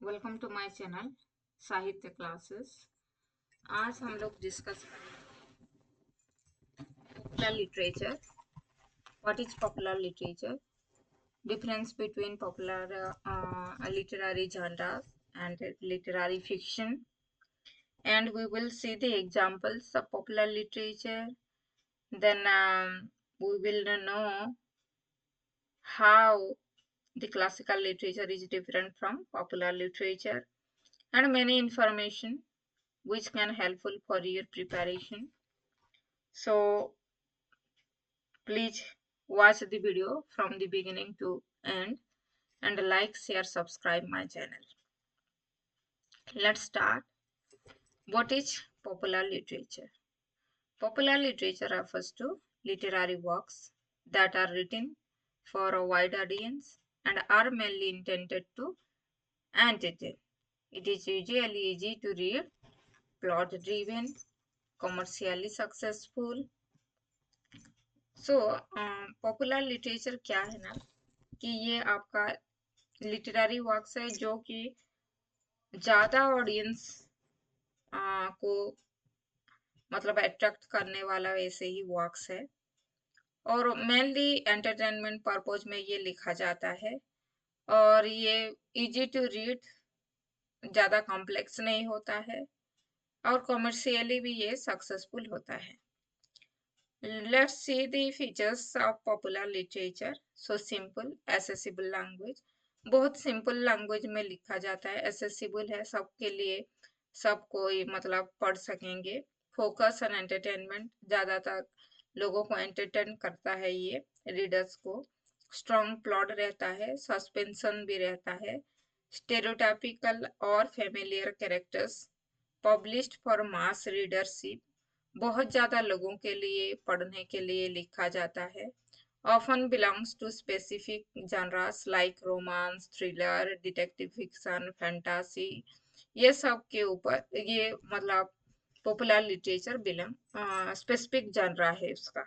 Welcome to my channel साहित्य classes. आज हम लोग डिस्कस करेंगे popular literature. What is popular literature, difference between popular literary genres and literary fiction, and we will see the examples of popular literature. Then we will know how the classical literature is different from popular literature, and many information which can helpful for your preparation. So please watch the video from the beginning to end and like, share, subscribe my channel. Let's start. What is popular literature? Popular literature refers to literary works that are written for a wide audience and are mainly intended to entertain. It is usually easy to read, plot driven, commercially successful. Popular literature क्या है ना कि ये आपका literary works है जो कि ज़्यादा ऑडियंस को मतलब अट्रैक्ट करने वाला वैसे ही वर्क्स है और मेनली एंटरटेनमेंट पर्पज में ये लिखा जाता है और ये इजी टू रीड, ज़्यादा कॉम्प्लेक्स नहीं होता है और कमर्शियली भी ये सक्सेसफुल होता है। Let's see the features of popular literature. So simple, accessible language. बहुत सिंपल लैंग्वेज में लिखा जाता है, accessible है सबके लिए, सब कोई मतलब पढ़ सकेंगे। फोकस ऑन एंटरटेनमेंट, ज़्यादातर लोगों को एंटरटेन करता है ये रीडर्स को। स्ट्रॉन्ग प्लॉट रहता है, सस्पेंशन भी रहता है। स्टेरियोटाइपिकल और familiar characters, published for mass readership, बहुत ज़्यादा लोगों के लिए पढ़ने के लिए लिखा जाता है। often belongs to specific genres like romance, thriller, detective fiction, fantasy, ये सब के ऊपर ये मतलब popular literature belong specific genre है उसका।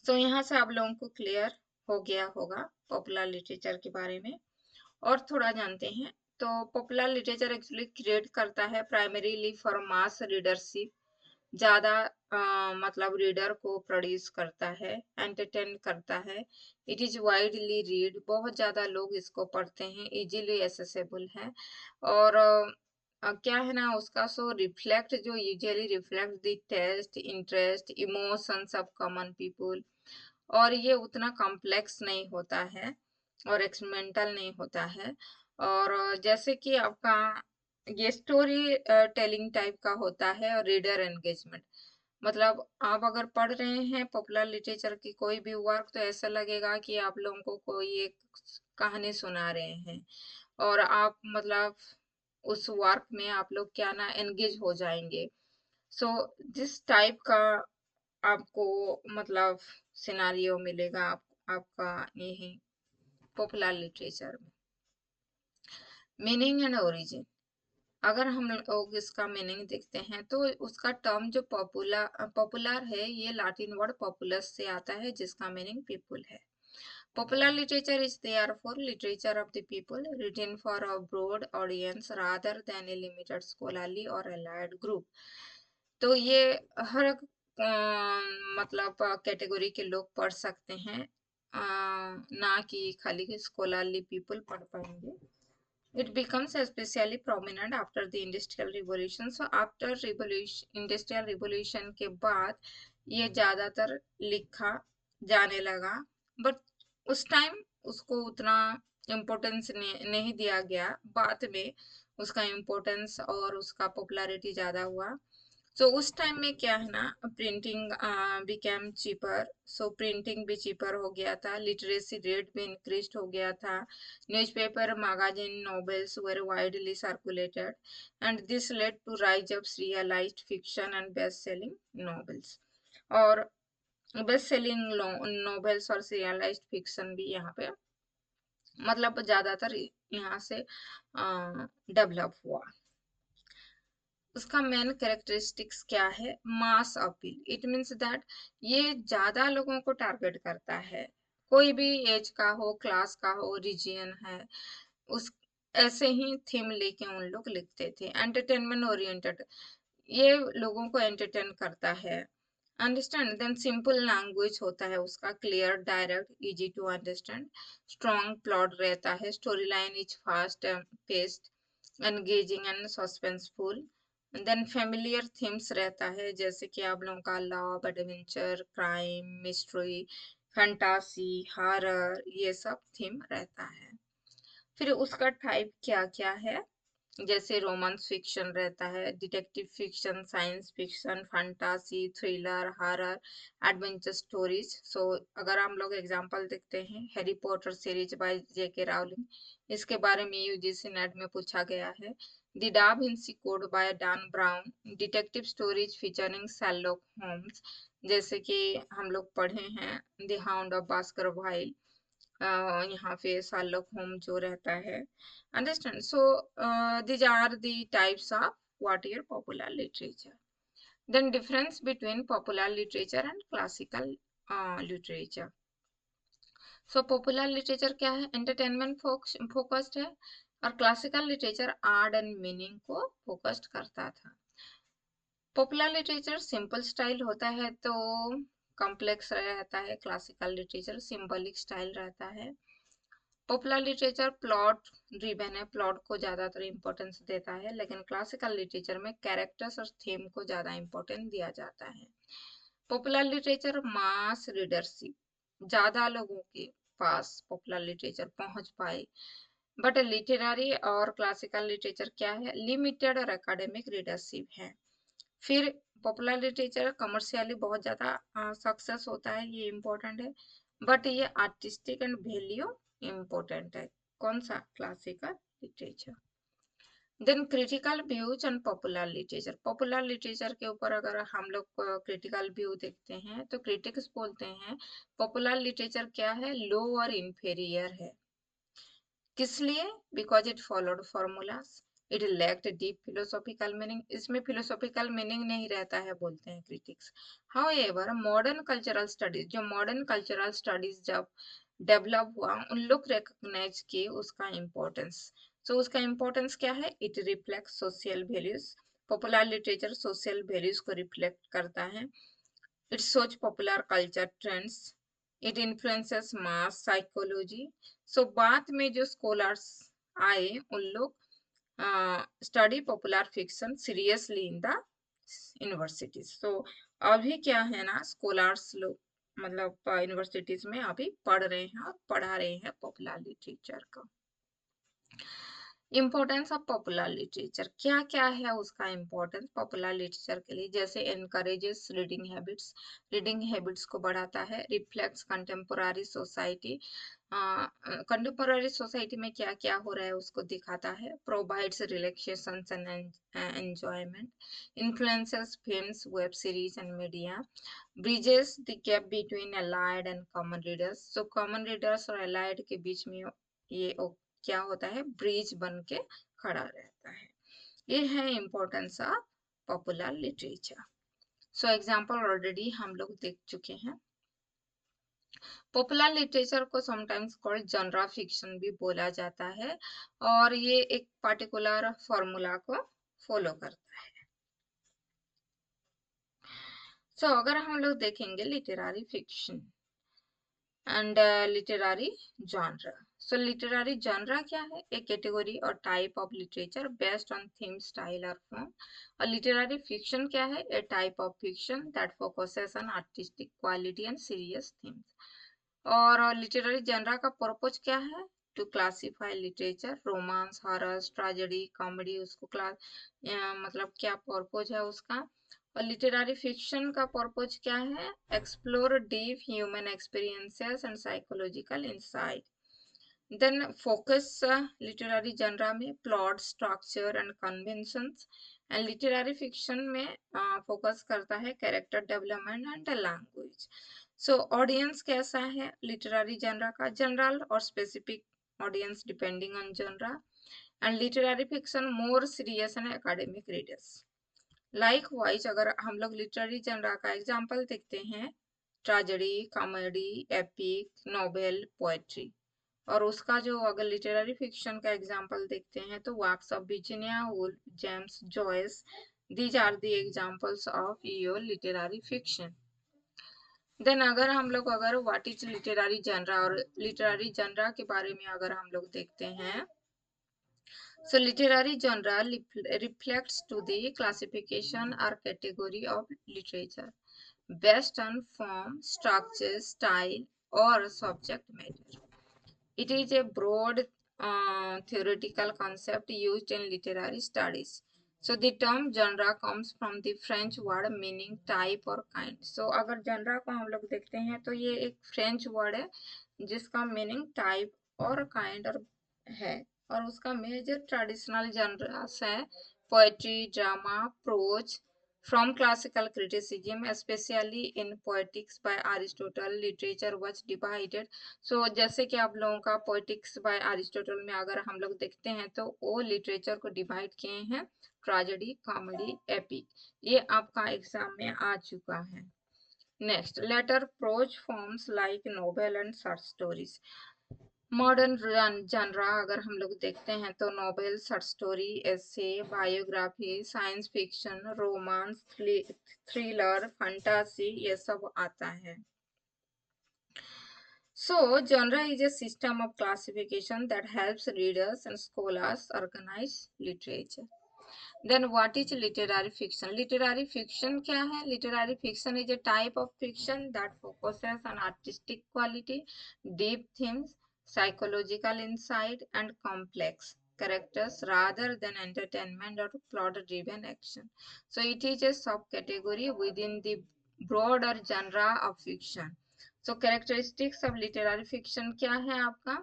सो यहाँ से आप लोगों को क्लियर हो गया होगा पॉपुलर लिटरेचर के बारे में और थोड़ा जानते हैं। तो पॉपुलर लिटरेचर एक्चुअली क्रिएट करता है प्राइमरीली फॉर मास रीडरशिप, ज़्यादा मतलब रीडर को प्रोड्यूस करता है, एंटरटेन करता है। इट इज़ वाइडली रीड, बहुत ज़्यादा लोग इसको पढ़ते हैं, इजीली एसेसेबल है और क्या है ना उसका सो रिफ्लेक्ट जो usually reflect the taste, interest, emotions of common people और ये उतना कॉम्प्लेक्स नहीं होता है और एक्सपेरिमेंटल नहीं होता है और जैसे कि आपका ये स्टोरी टेलिंग टाइप का होता है और रीडर एंगेजमेंट, मतलब आप अगर पढ़ रहे हैं पॉपुलर लिटरेचर की कोई भी वर्क तो ऐसा लगेगा कि आप लोगों को कोई एक कहानी सुना रहे हैं और आप मतलब उस वर्क में आप लोग क्या ना एंगेज हो जाएंगे। सो जिस टाइप का आपको मतलब सिनारियो मिलेगा आपका यही पॉपुलर लिटरेचर में। मीनिंग एंड ओरिजिन, अगर हम लोग इसका मीनिंग देखते हैं तो उसका टर्म जो पॉपुलर है ये लैटिन वर्ड पॉपुलस से आता है जिसका मीनिंग पीपल है। Popular literature is therefore literature of the people written for a broad audience rather than a limited scholarly or allied group. तो ये हर मतलब कैटेगरी के लोग पढ़ सकते हैं, ना कि खाली स्कॉलरली पीपल पढ़ पाएंगे। It becomes especially prominent after the Industrial Revolution. So after Industrial Revolution के बाद ये ज़्यादातर लिखा जाने लगा, बट उस टाइम उसको उतना इम्पोर्टेंस नहीं दिया गया। बाद में उसका इम्पोर्टेंस और उसका पॉपुलैरिटी ज़्यादा हुआ। सो उस टाइम में क्या है ना प्रिंटिंग बिकेम चीपर, सो प्रिंटिंग भी चीपर हो गया था, लिटरेसी रेट भी इंक्रीज हो गया था, newspaper, magazine, novels were widely circulated and this led to rise of realised fiction and best selling novels. और बेस्ट सेलिंग नॉवेल्स और रियलाइज्ड फिक्शन भी यहाँ पे मतलब ज़्यादातर यहाँ से डेवलप हुआ। उसका मेन कैरेक्टरिस्टिक्स क्या है? Mass appeal, it means that ये ज़्यादा लोगों को टारगेट करता है, कोई भी एज का हो, क्लास का हो, रीजन है, उस ऐसे ही थीम लेके उन लोग लिखते थे। एंटरटेनमेंट ओरिएंटेड, ये लोगों को एंटरटेन करता है। अंडरस्टैंड, देन सिंपल लैंग्वेज होता है उसका, clear, direct, easy to understand. Strong plot रहता है, story line is fast paced, engaging and suspenseful. Then familiar themes रहता है, जैसे कि आप लोगों का love, adventure, crime, mystery, fantasy, horror, ये सब थीम रहता है। फिर उसका टाइप क्या क्या है, जैसे रोमांस फिक्शन रहता है, detective fiction, science fiction, fantasy, thriller, horror, adventure stories. So अगर हम लोग एग्जांपल देखते हैं, Harry Potter series by JK Rowling, इसके बारे में यूजीसी नेट में पूछा गया है। The Da Vinci Code by Dan Brown, detective stories featuring Sherlock Holmes, जैसे कि हम लोग पढ़े हैं द हाउंड ऑफ बास्करवाइल, यहाँ पे शार्लक होम जो रहता है। Understand, so these are the types of what your popular literature. Then difference between popular literature and classical literature. So popular literature क्या है, entertainment focused है, और classical literature art and meaning को focused करता था। पॉपुलर लिटरेचर सिंपल स्टाइल होता है तो कॉम्प्लेक्स रहता है, क्लासिकल लिटरेचर सिंबलिक स्टाइल रहता है। पॉपुलर लिटरेचर प्लॉट ड्रिवन है, प्लॉट को ज्यादातर इंपॉर्टेंस देता है, लेकिन क्लासिकल लिटरेचर में कैरेक्टर्स और थीम को ज्यादा इंपॉर्टेंस दिया जाता है। पॉपुलर लिटरेचर मास रीडरशिप, ज्यादा लोगों के पास पॉपुलर लिटरेचर पहुंच पाए। बट लिटरेरी और क्लासिकल लिटरेचर क्या है, लिमिटेड और एकेडमिक रीडरशिप है। फिर पॉपुलर लिटरेचर कमर्शियली बहुत ज्यादा सक्सेस होता है, ये इम्पोर्टेंट है, बट ये आर्टिस्टिक एंड वैल्यू इम्पोर्टेंट है। कौन सा, classical literature. Then critical views on popular literature, popular literature के ऊपर अगर हम लोग क्रिटिकल व्यू देखते हैं तो क्रिटिक्स बोलते हैं पॉपुलर लिटरेचर क्या है, लो और इंफेरियर है। किस लिए, because it followed formulas, it lacked deep philosophical meaning, इसमें फिलोसॉफिकल मीनिंग नहीं रहता है बोलते हैं critics. However modern cultural studies, जो मॉडर्न कल्चरल स्टडीज जब डेवलप हुआ, उन लोग रिकॉग्नाइज किए उसका इम्पोर्टेंस। सो उसका इम्पोर्टेंस क्या है, it reflect social values, popular literature social values को रिफ्लेक्ट करता है। इट सोच popular culture trends, it influences mass psychology. So बाद में जो स्कॉलर्स आए उन लोग study popular fiction seriously in the universities. So अभी क्या है ना, स्कॉलर्स लोग मतलब यूनिवर्सिटीज में अभी पढ़ रहे हैं और पढ़ा रहे हैं पॉपुलर लिटरेचर को। इम्पोर्टेंस ऑफ पॉपुलर लिटरेचर क्या क्या है, उसका इम्पोर्टेंस पॉपुलर लिटरेचर के लिए, जैसे एनकरेजेस रीडिंग हैबिट्स को बढ़ाता है, reflects contemporary society, contemporary society में क्या क्या हो रहा है उसको दिखाता है, provides relaxation and enjoyment, influences films, web series and media, bridges the gap between allied and common readers. So common readers और अलाइड के बीच में ये क्या होता है, ब्रिज बन के खड़ा रहता है। ये है importance of popular literature. So example already हम लोग देख चुके हैं। पॉपुलर लिटरेचर को समटाइम्स कॉल्ड जनरा फिक्शन भी बोला जाता है, और ये एक पर्टिकुलर फॉर्मूला को फॉलो करता है। सो अगर हम लोग देखेंगे literary fiction and literary genre. So literary genre क्या है, एक कैटेगरी और type of literature based on theme, style और फॉर्म। और लिटरेरी फिक्शन क्या है, a type of fiction that focuses on artistic quality and serious themes. और literary genre का पर्पज क्या है, to classify literature, romance, horror, tragedy, comedy, उसको class मतलब क्या पर्पज है उसका। और लिटरेरी फिक्शन का पर्पज क्या है, explore deep human experiences and psychological insight. Then focus literary genre में plot, structure and conventions, and literary fiction में फोकस करता है character development and language. So audience कैसा है लिटरेरी जनरा का, जनरल और specific audience depending on genre, and literary fiction more serious and academic readers. Likewise अगर हम लोग लिटरेरी जनरा का एग्जाम्पल देखते हैं, tragedy, comedy, epic, novel, poetry. और उसका जो अगर लिटरेरी फिक्शन का एग्जांपल देखते हैं तो works of Virginia Woolf, James Joyce, these are the examples of your literary fiction. Then अगर हम लोग अगर व्हाट इज लिटरेरी जनरा और लिटरेरी जनरा के बारे में अगर हम लोग देखते हैं, so literary genre reflects to the classification or category of literature based on form, structure, style, or subject matter. It is a broad theoretical concept used in literary studies. So the term genre comes from the French word meaning type or kind. So अगर genre को हम लोग देखते हैं तो ये एक French word है जिसका meaning type और kind और है, और उसका मेजर ट्रेडिशनल जनरस है poetry, drama, prose. From classical criticism, especially in poetics by Aristotle, literature was divided. So जैसे कि आप लोगों का poetics by Aristotle में अगर हम लोग देखते हैं तो वो literature को divide किए हैं tragedy, comedy, epic। ये आपका एग्जाम में आ चुका है। Next, later prose forms like novel and short stories. Modern genre अगर हम लोग देखते हैं तो novel, short story, essay, biography, science fiction, romance, thriller, fantasy, ये सब आता है। So, genre is a system of classification that helps readers and scholars organize literature. Then what is literary fiction? Literary fiction क्या है? Literary fiction is a type of fiction that focuses on artistic quality, deep themes, psychological insight, and complex characters rather than entertainment or plot-driven action. So it is a subcategory within the broader genre of fiction. So characteristics of literary fiction क्या है आपका?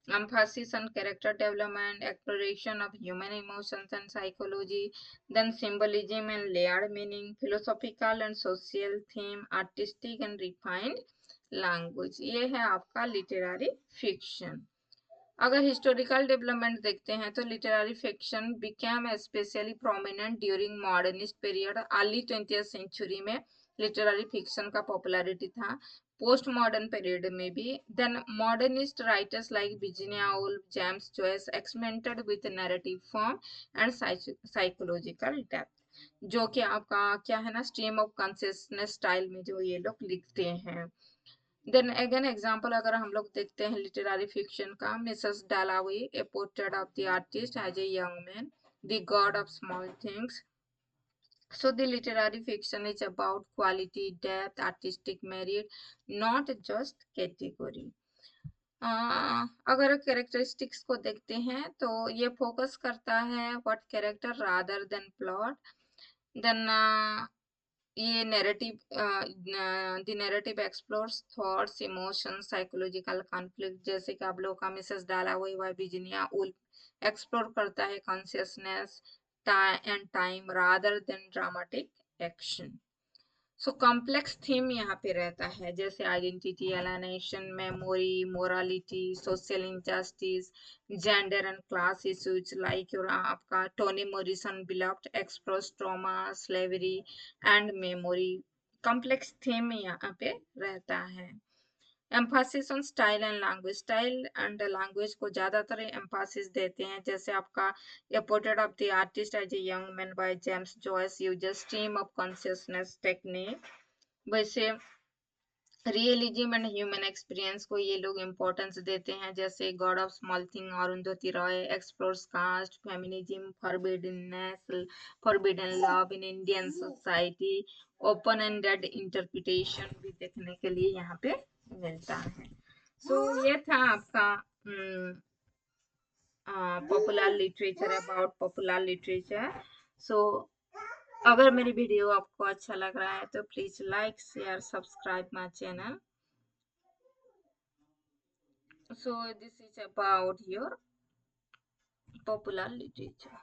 Emphasis on character development, exploration of human emotions and psychology, then symbolism and layered meaning, philosophical and social theme, artistic and refined language। ये है आपका literary fiction. अगर historical development देखते हैं तो literary fiction became specially prominent during modernist period. Early 20th century में literary fiction का popularity था, पोस्ट मॉडर्न पीरियड में भी। Then modernist writers like Virginia Woolf, James Joyce experimented with narrative form and psychological depth, जो कि आपका क्या है ना, स्ट्रीम ऑफ कॉन्शियसनेस स्टाइल में जो ये लोग लिखते हैं। देन अगेन एग्जांपल अगर हम लोग देखते हैं लिटरेरी फिक्शन का, Mrs Dalloway, a portrait of the artist as a young man, the god of small things. So the literary fiction is about quality, depth, artistic merit, not just category. अगर characteristics को देखते हैं तो ये focus करता है what character rather than plot. Then ये narrative the narrative explores thoughts, emotions, psychological conflict, जैसे कि आप लोग का Mrs Dalloway by Virginia Woolf explore करता है consciousness and time rather than dramatic action. So complex theme यहाँ पे रहता है, जैसे identity, alienation, memory, morality, social injustice, gender and class issues like आपका Toni Morrison beloved explores trauma, slavery and memory. Complex theme यहाँ पे रहता है। Emphasis on style and language, style and language को ज्यादातर एम्फासिस देते हैं, जैसे आपका a portrait of the artist as a young man by James Joyce uses stream of consciousness technique. वैसे रियलिज्म एंड ह्यूमन एक्सपीरियंस को ये लोग इम्पोर्टेंस देते हैं, जैसे god of small thing Arundhati Roy explores caste, feminism, forbiddenness, forbidden love in Indian society. Open ended interpretation भी देखने के लिए यहाँ पे मिलता है। सो ये था आपका popular literature, about popular literature. So अगर मेरी वीडियो आपको अच्छा लग रहा है तो please like, share, subscribe my channel. So this is about your popular literature.